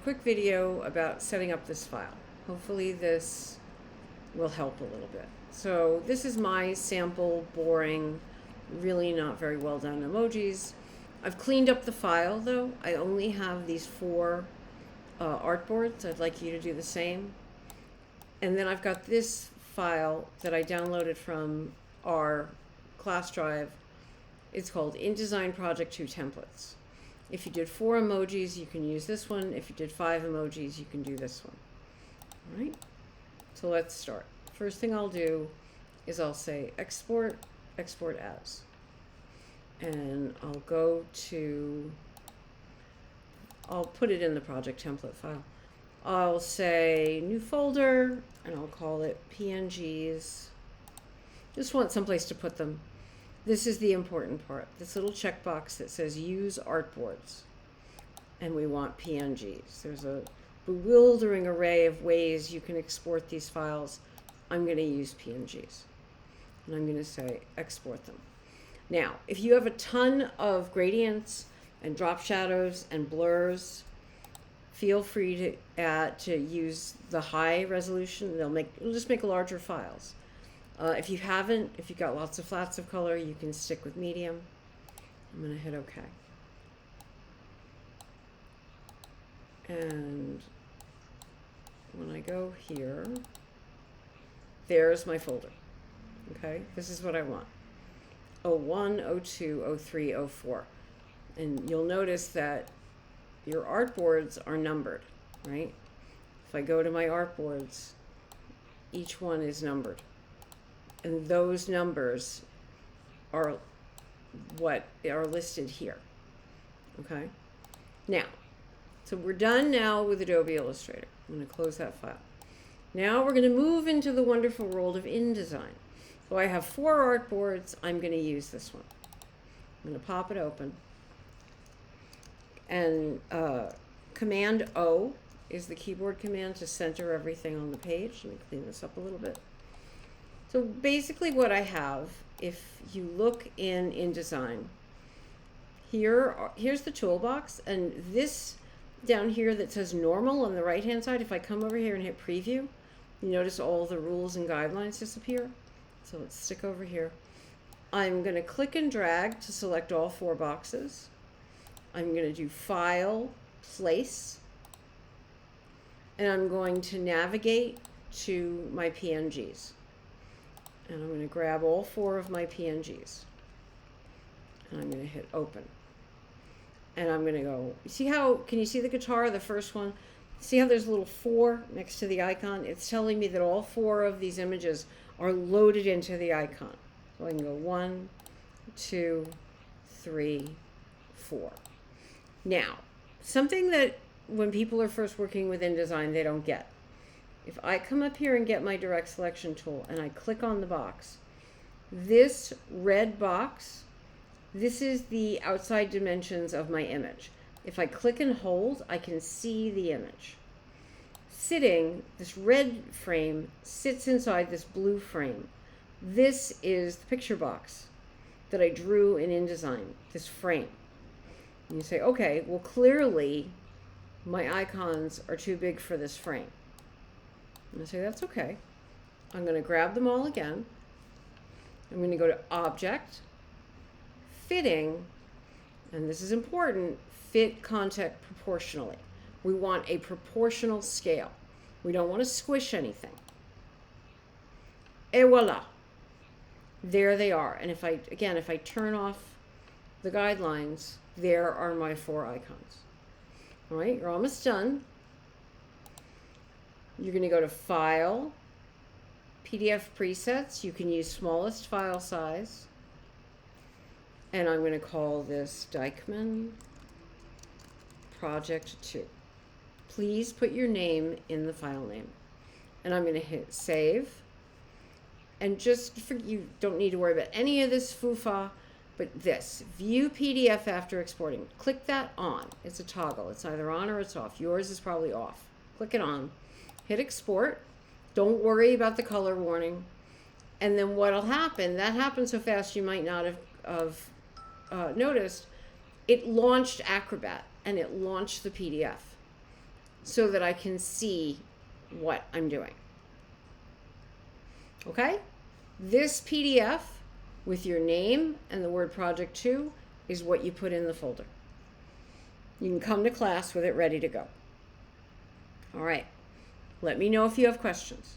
quick video about setting up this file. Hopefully this will help a little bit. So this is my sample, boring, really not very well done emojis. I've cleaned up the file though. I only have these 4 artboards. I'd like you to do the same. And then I've got this file that I downloaded from our class drive. It's called InDesign Project 2 Templates. If you did 4 emojis, you can use this one. If you did 5 emojis, you can do this one. All right, so let's start. First thing I'll do is I'll say export, export as. And I'll go to, I'll put it in the project template file. I'll say new folder, and I'll call it PNGs. Just want someplace to put them. This is the important part. This little checkbox that says use artboards. And we want PNGs. There's a bewildering array of ways you can export these files. I'm going to use PNGs. And I'm going to say export them. Now, if you have a ton of gradients and drop shadows and blurs, feel free to use the high resolution. It'll just make larger files. If you've got lots of flats of color, you can stick with medium. I'm going to hit OK. And when I go here, there's my folder. Okay, this is what I want. 01, 02, 03, 04. And you'll notice that your artboards are numbered, right? If I go to my artboards, each one is numbered. And those numbers are what are listed here. Okay? Now, so we're done now with Adobe Illustrator. I'm going to close that file. Now we're going to move into the wonderful world of InDesign. So I have 4 artboards. I'm going to use this one. I'm going to pop it open. And Command O is the keyboard command to center everything on the page. Let me clean this up a little bit. So basically what I have, if you look in InDesign, here's the toolbox, and this down here that says normal on the right hand side, if I come over here and hit preview, you notice all the rules and guidelines disappear. So let's stick over here. I'm going to click and drag to select all 4 boxes. I'm going to do File, Place, and I'm going to navigate to my PNGs. And I'm going to grab all 4 of my PNGs. And I'm going to hit Open. And I'm going to go, can you see the guitar, the first one? See how there's a little 4 next to the icon? It's telling me that all 4 of these images are loaded into the icon. So I can go 1, 2, 3, 4. Now, something that when people are first working with InDesign, they don't get. If I come up here and get my direct selection tool and I click on the box, this red box, this is the outside dimensions of my image. If I click and hold, I can see the image. This red frame sits inside this blue frame. This is the picture box that I drew in InDesign, this frame. And you say, okay, well clearly my icons are too big for this frame. And I say, that's okay. I'm going to grab them all again. I'm going to go to Object, Fitting, and this is important, fit content proportionally. We want a proportional scale. We don't want to squish anything. Et voila. There they are. And if I turn off the guidelines, there are my 4 icons. All right, you're almost done. You're going to go to File, PDF Presets. You can use smallest file size. And I'm going to call this Deichmann Project 2. Please put your name in the file name. And I'm going to hit Save. And you don't need to worry about any of this foo-fa, but this, View PDF after exporting. Click that on. It's a toggle. It's either on or it's off. Yours is probably off. Click it on. Hit Export. Don't worry about the color warning. And then what'll happen, that happened so fast you might not have noticed, it launched Acrobat and it launched the PDF. so that I can see what I'm doing. Okay? This PDF with your name and the word project 2 is what you put in the folder. You can come to class with it ready to go. All right. Let me know if you have questions.